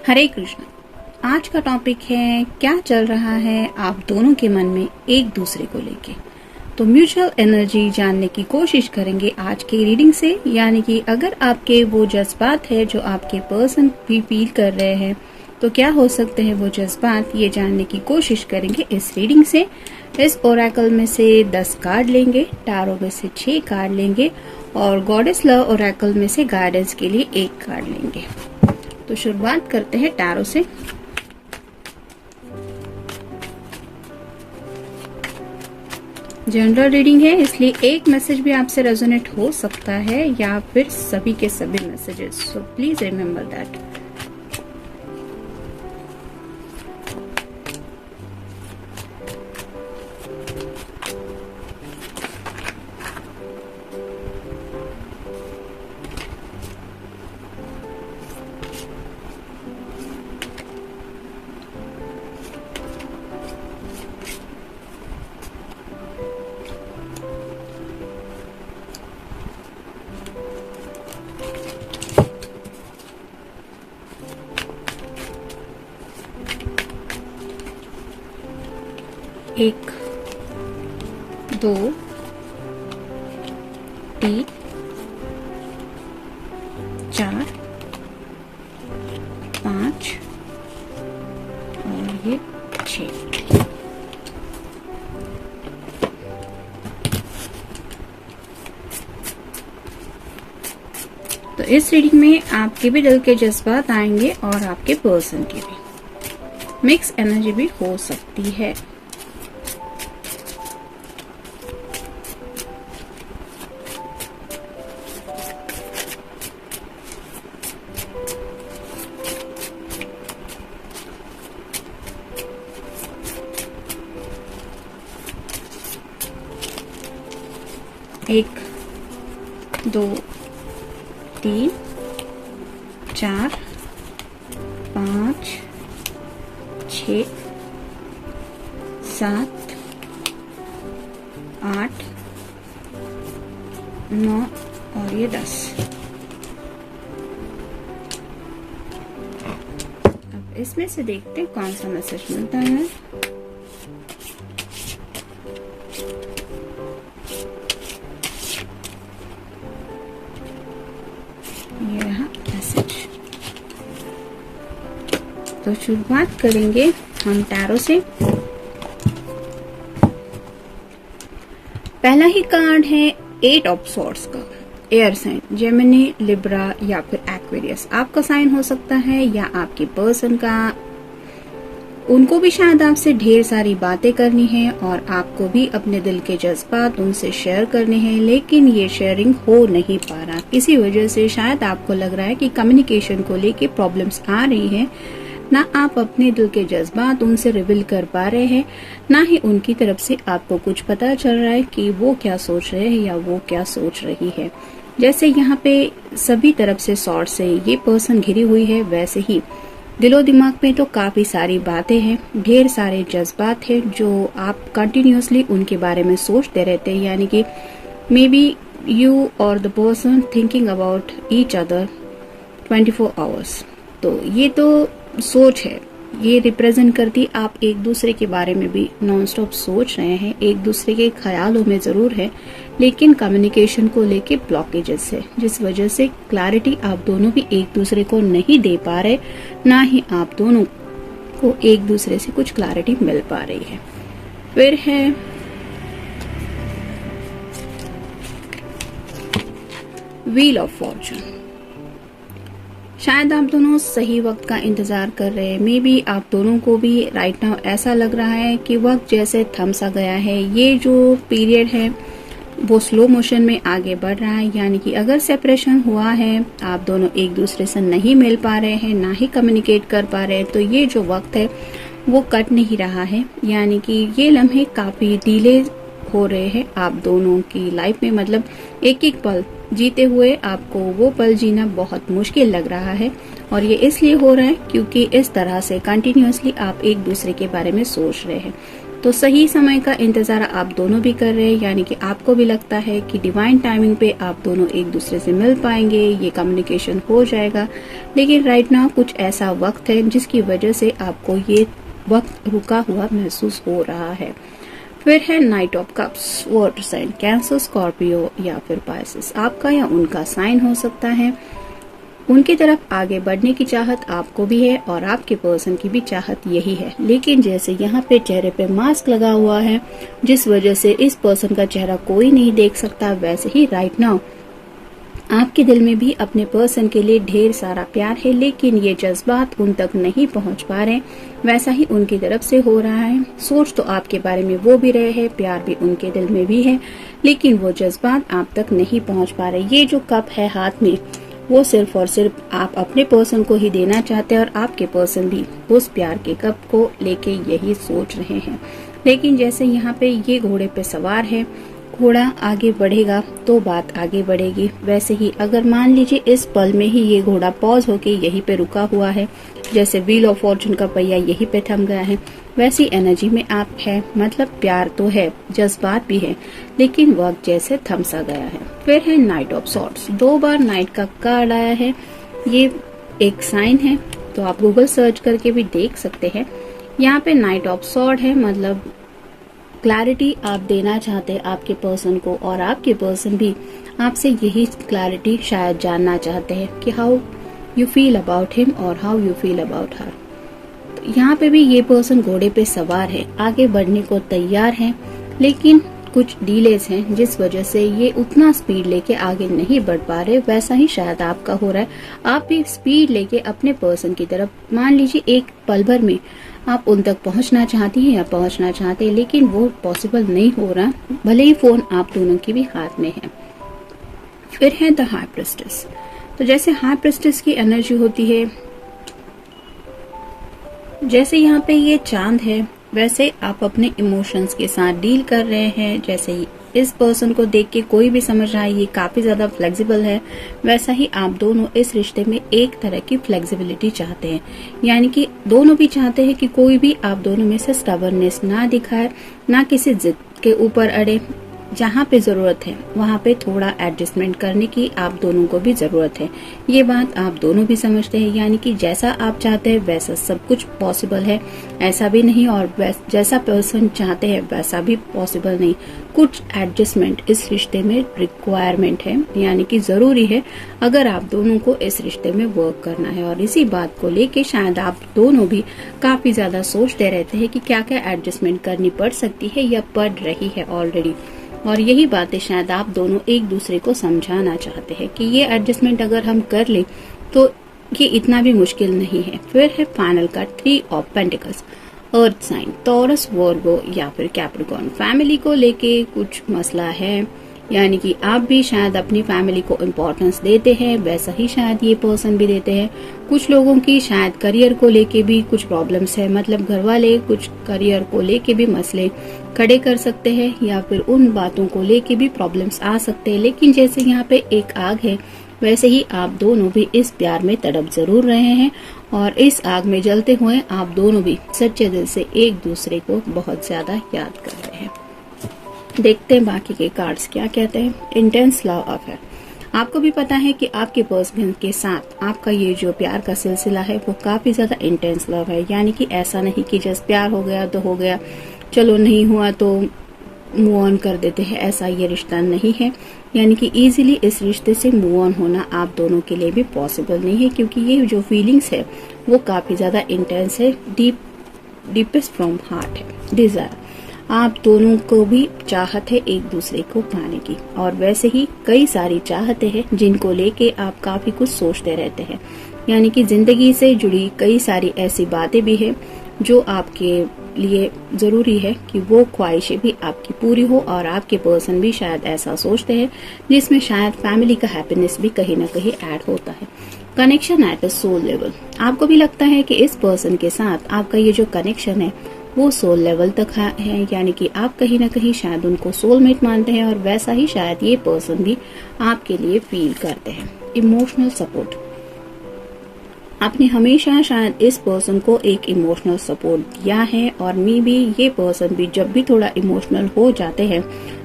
हरे कृष्ण। आज का टॉपिक है क्या चल रहा है आप दोनों के मन में एक दूसरे को लेके। तो म्यूचुअल एनर्जी जानने की कोशिश करेंगे आज की रीडिंग से, यानी कि अगर आपके वो जज्बात है जो आपके पर्सन भी फील कर रहे हैं तो क्या हो सकते हैं वो जज्बात, ये जानने की कोशिश करेंगे इस रीडिंग से। इस ओरेकल में से 10 कार्ड लेंगे, टारो में से 6 कार्ड लेंगे और गॉडेस लव ओरेकल में से गाइडेंस के लिए 1 कार्ड लेंगे। तो शुरुआत करते हैं टैरो से। जनरल रीडिंग है, इसलिए एक मैसेज भी आपसे रेजोनेट हो सकता है या फिर सभी के सभी messages, so please remember that. एक, 2, 3, 4, 5 और ये 6। तो इस रीडिंग में आपके भी दिल के जज्बात आएंगे और आपके पर्सन के भी। मिक्स एनर्जी भी हो सकती है। एक, 2, 3, 4, 5, 6, 7, 8, 9 और ये 10। अब इसमें से देखते हैं कौन सा मैसेज मिलता है। ये रहा मैसेज। तो शुरुआत करेंगे हम टैरो से। पहला ही कार्ड है 8 ऑफ सॉर्ड्स का। एयर साइन, जेमिनी, लिब्रा या फिर एक्वेरियस आपका साइन हो सकता है या आपके पर्सन का। उनको भी शायद आपसे ढेर सारी बातें करनी है और आपको भी अपने दिल के जज्बात उनसे शेयर करने हैं, लेकिन ये शेयरिंग हो नहीं पा रहा। किसी वजह से शायद आपको लग रहा है कि कम्युनिकेशन को लेके प्रॉब्लम्स आ रही हैं। ना आप अपने दिल के जज्बात उनसे रिवील कर पा रहे हैं, ना ही उनकी तरफ से आपको कुछ पता चल रहा है कि वो क्या सोच रहे हैं या वो क्या सोच रही है। जैसे यहाँ पे सभी तरफ से सॉर्ड से ये पर्सन घिरी हुई है, वैसे ही दिलो दिमाग में तो काफी सारी बातें हैं, ढेर सारे जज्बात हैं जो आप कंटिन्यूअसली उनके बारे में सोचते रहते हैं, यानी कि मे बी यू और the person thinking about each other 24 hours. तो ये तो सोच है, ये रिप्रेजेंट करती आप एक दूसरे के बारे में भी नॉन स्टॉप सोच रहे हैं, एक दूसरे के ख्यालों में जरूर है, लेकिन कम्युनिकेशन को लेके ब्लॉकेजेस है, जिस वजह से क्लैरिटी आप दोनों भी एक दूसरे को नहीं दे पा रहे, ना ही आप दोनों को एक दूसरे से कुछ क्लैरिटी मिल पा रही है। फिर है व्हील ऑफ फॉर्चून। शायद आप दोनों सही वक्त का इंतजार कर रहे हैं। मे बी आप दोनों को भी राइट नाउ ऐसा लग रहा है कि वक्त जैसे थम सा गया है। ये जो पीरियड है वो स्लो मोशन में आगे बढ़ रहा है, यानी कि अगर सेपरेशन हुआ है, आप दोनों एक दूसरे से नहीं मिल पा रहे हैं, ना ही कम्युनिकेट कर पा रहे हैं, तो ये जो वक्त है वो कट नहीं रहा है, यानी कि ये लम्हे काफी डिले हो रहे हैं आप दोनों की लाइफ में। मतलब एक एक पल जीते हुए आपको वो पल जीना बहुत मुश्किल लग रहा है, और ये इसलिए हो रहा है क्योंकि इस तरह से कंटिन्यूअसली आप एक दूसरे के बारे में सोच रहे हैं। तो सही समय का इंतजार आप दोनों भी कर रहे हैं, यानी कि आपको भी लगता है कि डिवाइन टाइमिंग पे आप दोनों एक दूसरे से मिल पाएंगे, ये कम्युनिकेशन हो जाएगा। लेकिन राइट नाउ कुछ ऐसा वक्त है जिसकी वजह से आपको ये वक्त रुका हुआ महसूस हो रहा है। फिर है knight of cups, water sign, Cancer, Scorpio या फिर पाइसेस। आपका या उनका साइन हो सकता है। उनकी तरफ आगे बढ़ने की चाहत आपको भी है और आपके पर्सन की भी चाहत यही है। लेकिन जैसे यहाँ पे चेहरे पे मास्क लगा हुआ है जिस वजह से इस पर्सन का चेहरा कोई नहीं देख सकता, वैसे ही राइट नाउ आपके दिल में भी अपने पर्सन के लिए ढेर सारा प्यार है, लेकिन ये जज्बात उन तक नहीं पहुंच पा रहे। वैसा ही उनकी तरफ से हो रहा है। सोच तो आपके बारे में वो भी रहे हैं, प्यार भी उनके दिल में भी है, लेकिन वो जज्बात आप तक नहीं पहुंच पा रहे। ये जो कप है हाथ में, वो सिर्फ और सिर्फ आप अपने पर्सन को ही देना चाहते हैं और आपके पर्सन भी उस प्यार के कप को लेके यही सोच रहे हैं। लेकिन जैसे यहाँ पे ये घोड़े पे सवार है, घोड़ा आगे बढ़ेगा तो बात आगे बढ़ेगी। वैसे ही अगर मान लीजिए इस पल में ही ये घोड़ा पॉज होके यहीं पे रुका हुआ है, जैसे व्हील ऑफ फॉर्चून का पहिया यहीं पे थम गया है, वैसी एनर्जी में आप है। मतलब प्यार तो है, जज्बात भी है, लेकिन वक्त जैसे थम सा गया है। फिर है knight of swords, 2 bar night का कार्ड आया है। ये एक साइन है, तो आप गूगल सर्च करके भी देख सकते हैं। यहाँ पे नाइट ऑफ सॉर्ड है, मतलब क्लैरिटी आप देना चाहते हैं आपके पर्सन को, और आपके पर्सन भी आपसे यही क्लैरिटी शायद जानना चाहते हैं कि how you feel about him और how you feel about her. तो यहाँ पे भी ये पर्सन घोड़े पे सवार है, आगे बढ़ने को तैयार है, लेकिन कुछ डिलेज हैं जिस वजह से ये उतना स्पीड लेके आगे नहीं बढ़ पा रहे। वैसा ही शायद आपका हो रहा है, आप भी स्पीड लेके अपने पर्सन की तरफ, मान लीजिए एक पल भर में आप उन तक पहुंचना चाहती हैं या पहुंचना चाहते हैं, लेकिन वो पॉसिबल नहीं हो रहा, भले ही फोन आप दोनों की भी हाथ में है। फिर है द हाई प्रिस्टेस। तो जैसे हाई प्रिस्टेस की एनर्जी होती है, जैसे यहाँ पे ये चांद है, वैसे आप अपने इमोशंस के साथ डील कर रहे हैं। जैसे इस पर्सन को देख के कोई भी समझ रहा है ये काफी ज्यादा फ्लेक्सिबल है, वैसा ही आप दोनों इस रिश्ते में एक तरह की फ्लेक्सिबिलिटी चाहते हैं। यानी कि दोनों भी चाहते हैं कि कोई भी आप दोनों में से स्टबर्ननेस ना दिखाए, ना किसी जिद के ऊपर अड़े। जहाँ पे जरूरत है वहाँ पे थोड़ा एडजस्टमेंट करने की आप दोनों को भी जरूरत है। ये बात आप दोनों भी समझते हैं, यानी कि जैसा आप चाहते हैं वैसा सब कुछ पॉसिबल है, ऐसा भी नहीं, और जैसा पर्सन चाहते हैं वैसा भी पॉसिबल नहीं। कुछ एडजस्टमेंट इस रिश्ते में रिक्वायरमेंट है, यानी कि जरूरी है अगर आप दोनों को इस रिश्ते में वर्क करना है। और इसी बात को लेके शायद आप दोनों भी काफी ज्यादा सोचते रहते हैं कि क्या क्या एडजस्टमेंट करनी पड़ सकती है या पड़ रही है ऑलरेडी। और यही बातें शायद आप दोनों एक दूसरे को समझाना चाहते हैं कि ये एडजस्टमेंट अगर हम कर ले तो ये इतना भी मुश्किल नहीं है। फिर है फाइनल का 3 of pentacles, earth sign, Taurus, Virgo या फिर कैप्रिकॉर्न। फैमिली को लेके कुछ मसला है, यानी कि आप भी शायद अपनी फैमिली को इम्पोर्टेंस देते हैं, वैसा ही शायद ये पर्सन भी देते हैं। कुछ लोगों की शायद करियर को लेके भी कुछ प्रॉब्लम्स है, मतलब घर वाले कुछ करियर को लेके भी मसले खड़े कर सकते हैं या फिर उन बातों को लेके भी प्रॉब्लम्स आ सकते हैं। लेकिन जैसे यहाँ पे एक आग है, वैसे ही आप दोनों भी इस प्यार में तड़प जरूर रहे हैं और इस आग में जलते हुए आप दोनों भी सच्चे दिल से एक दूसरे को बहुत ज्यादा याद कर रहे हैं। देखते हैं बाकी के कार्ड्स क्या कहते हैं। इंटेंस लव अफेयर, आपको भी पता है कि आपके पर्सन के साथ आपका ये जो प्यार का सिलसिला है वो काफी ज्यादा इंटेंस लव है। यानी कि ऐसा नहीं कि जस्ट प्यार हो गया तो हो गया, चलो नहीं हुआ तो मूव ऑन कर देते हैं, ऐसा ये रिश्ता नहीं है। यानी कि इजीली इस रिश्ते से मूव ऑन होना आप दोनों के लिए भी पॉसिबल नहीं है, क्योंकि ये जो फीलिंग्स है वो काफी ज्यादा इंटेंस है, डीपेस्ट फ्रॉम हार्ट है, डिजायर। आप दोनों को भी चाहत है एक दूसरे को पाने की, और वैसे ही कई सारी चाहते हैं जिनको लेके आप काफी कुछ सोचते रहते हैं। यानी कि जिंदगी से जुड़ी कई सारी ऐसी बातें भी है जो आपके लिए जरूरी है कि वो ख्वाहिशें भी आपकी पूरी हो, और आपके पर्सन भी शायद ऐसा सोचते हैं, जिसमें शायद फैमिली का हैप्पीनेस भी कहीं ना कहीं ऐड होता है। Connection at a soul level, आपको भी लगता है कि इस पर्सन के साथ आपका ये जो कनेक्शन है वो सोल लेवल तक है, यानी कि आप कहीं ना कहीं शायद उनको सोलमेट मानते हैं, और वैसा ही शायद ये पर्सन भी आपके लिए फील करते हैं। इमोशनल सपोर्ट, आपने हमेशा शायद इस पर्सन को एक इमोशनल सपोर्ट दिया है, और मे बी ये पर्सन भी जब भी थोड़ा इमोशनल हो जाते हैं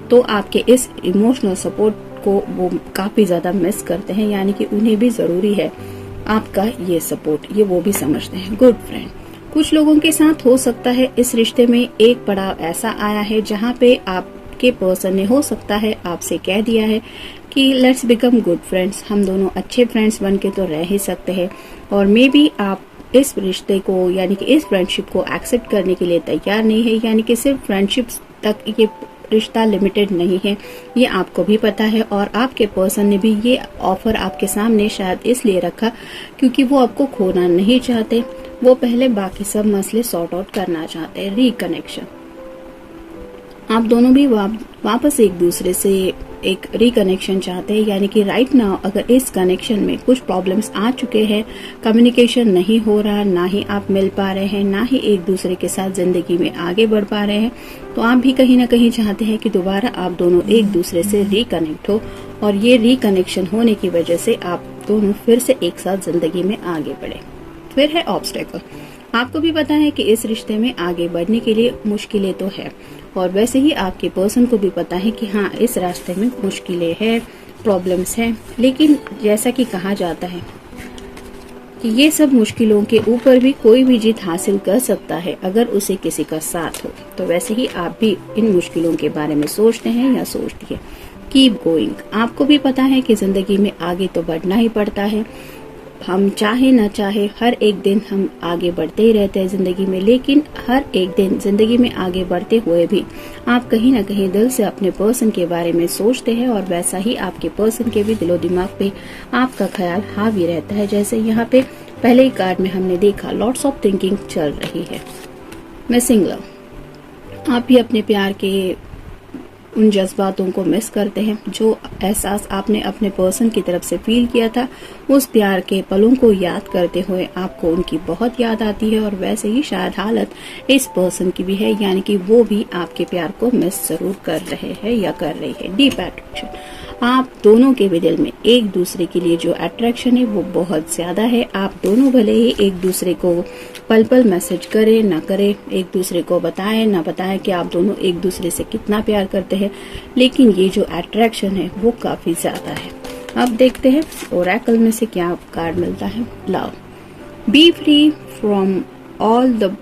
तो आपके इस इमोशनल सपोर्ट को वो काफी ज्यादा मिस करते हैं, यानी कि उन्हें भी जरूरी है आपका ये सपोर्ट, ये वो भी समझते हैं। गुड फ्रेंड, कुछ लोगों के साथ हो सकता है इस रिश्ते में एक पड़ाव ऐसा आया है जहाँ पे आपके पर्सन ने हो सकता है आपसे कह दिया है कि लेट्स बिकम गुड फ्रेंड्स, हम दोनों अच्छे फ्रेंड्स बन के तो रह ही सकते हैं, और मे बी आप इस रिश्ते को यानी कि इस फ्रेंडशिप को एक्सेप्ट करने के लिए तैयार नहीं है, यानी कि सिर्फ फ्रेंडशिप तक ये रिश्ता लिमिटेड नहीं है, ये आपको भी पता है, और आपके पर्सन ने भी ये ऑफर आपके सामने शायद इसलिए रखा क्योंकि वो आपको खोना नहीं चाहते, वो पहले बाकी सब मसले सॉर्ट आउट करना चाहते हैं। रिकनेक्शन, आप दोनों भी वापस एक दूसरे से एक रिकनेक्शन चाहते हैं, यानी कि राइट नाउ अगर इस कनेक्शन में कुछ प्रॉब्लम्स आ चुके हैं, कम्युनिकेशन नहीं हो रहा, ना ही आप मिल पा रहे हैं, ना ही एक दूसरे के साथ जिंदगी में आगे बढ़ पा रहे हैं, तो आप भी कहीं ना कहीं चाहते हैं कि दोबारा आप दोनों एक दूसरे से रिकनेक्ट हो, और ये रिकनेक्शन होने की वजह से आप दोनों फिर से एक साथ जिंदगी में आगे बढ़े। फिर है ऑब्स्टेकल, आपको भी पता है कि इस रिश्ते में आगे बढ़ने के लिए मुश्किलें तो है, और वैसे ही आपके पर्सन को भी पता है कि हाँ इस रास्ते में मुश्किलें हैं, प्रॉब्लम्स हैं, लेकिन जैसा कि कहा जाता है कि ये सब मुश्किलों के ऊपर भी कोई भी जीत हासिल कर सकता है अगर उसे किसी का साथ हो, तो वैसे ही आप भी इन मुश्किलों के बारे में सोचते हैं या सोचती है। कीप गोइंग, आपको भी पता है कि जिंदगी में आगे तो बढ़ना ही पड़ता है, हम चाहे ना चाहे हर एक दिन हम आगे बढ़ते ही रहते हैं जिंदगी में, लेकिन हर एक दिन जिंदगी में आगे बढ़ते हुए भी आप कहीं ना कहीं दिल से अपने पर्सन के बारे में सोचते हैं, और वैसा ही आपके पर्सन के भी दिलो दिमाग पे आपका ख्याल हावी रहता है। जैसे यहाँ पे पहले ही कार्ड में हमने देखा लॉट्स ऑफ थिंकिंग चल रही है। मिसिंग लव, आप भी अपने प्यार के उन जज्बातों को मिस करते हैं, जो एहसास आपने अपने पर्सन की तरफ से फील किया था, उस प्यार के पलों को याद करते हुए आपको उनकी बहुत याद आती है, और वैसे ही शायद हालत इस पर्सन की भी है, यानी कि वो भी आपके प्यार को मिस जरूर कर रहे हैं या कर रही है। डीप अट्रैक्शन, आप दोनों के भी दिल में एक दूसरे के लिए जो अट्रैक्शन है वो बहुत ज्यादा है। आप दोनों भले ही एक दूसरे को पल पल मैसेज करें ना करें, एक दूसरे को बताएं ना बताएं कि आप दोनों एक दूसरे से कितना प्यार करते हैं, लेकिन ये जो अट्रैक्शन है वो काफी ज्यादा है। अब देखते हैं ओरेकल में से क्या कार्ड मिलता है। Love, B free from all the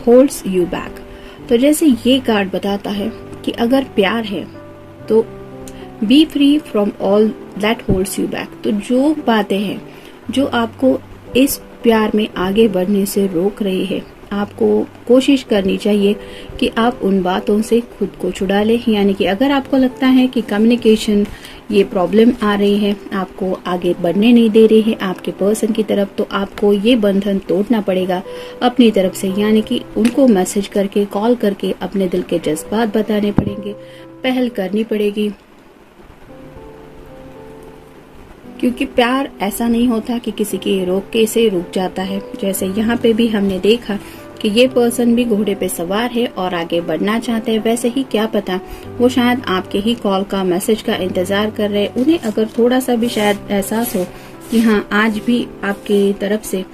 holds you back, तो जैसे ये कार्ड बताता है कि अगर प्यार है तो B free from all that holds you back, तो जो बातें हैं जो आपको इस प्यार में आगे बढ़ने से रोक रही है, आपको कोशिश करनी चाहिए कि आप उन बातों से खुद को छुड़ा लें। यानी कि अगर आपको लगता है कि कम्युनिकेशन ये प्रॉब्लम आ रही है, आपको आगे बढ़ने नहीं दे रही है आपके पर्सन की तरफ, तो आपको ये बंधन तोड़ना पड़ेगा अपनी तरफ से, यानी कि उनको मैसेज करके कॉल करके अपने दिल के जज्बात बताने पड़ेंगे, पहल करनी पड़ेगी, क्योंकि प्यार ऐसा नहीं होता कि किसी के रोके से रुक जाता है। जैसे यहाँ पे भी हमने देखा कि ये पर्सन भी घोड़े पे सवार है और आगे बढ़ना चाहते हैं, वैसे ही क्या पता वो शायद आपके ही कॉल का मैसेज का इंतजार कर रहे हैं। उन्हें अगर थोड़ा सा भी शायद एहसास हो कि हाँ आज भी आपकी तरफ से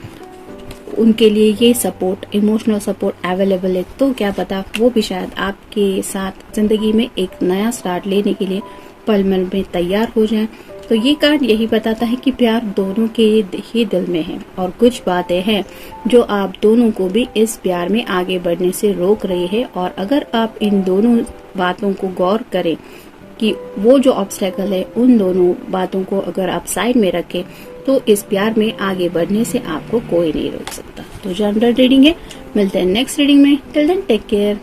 उनके लिए ये सपोर्ट, इमोशनल सपोर्ट अवेलेबल है, तो क्या पता वो भी शायद आपके साथ जिंदगी में एक नया स्टार्ट लेने के लिए पल में तैयार हो जाए। तो ये कार्ड यही बताता है कि प्यार दोनों के ही दिल में है, और कुछ बातें हैं जो आप दोनों को भी इस प्यार में आगे बढ़ने से रोक रही है, और अगर आप इन दोनों बातों को गौर करें कि वो जो ऑब्स्टेकल है उन दोनों बातों को अगर आप साइड में रखें, तो इस प्यार में आगे बढ़ने से आपको कोई नहीं रोक सकता। तो जनरल रीडिंग है, मिलते हैं नेक्स्ट रीडिंग में। Till then take care.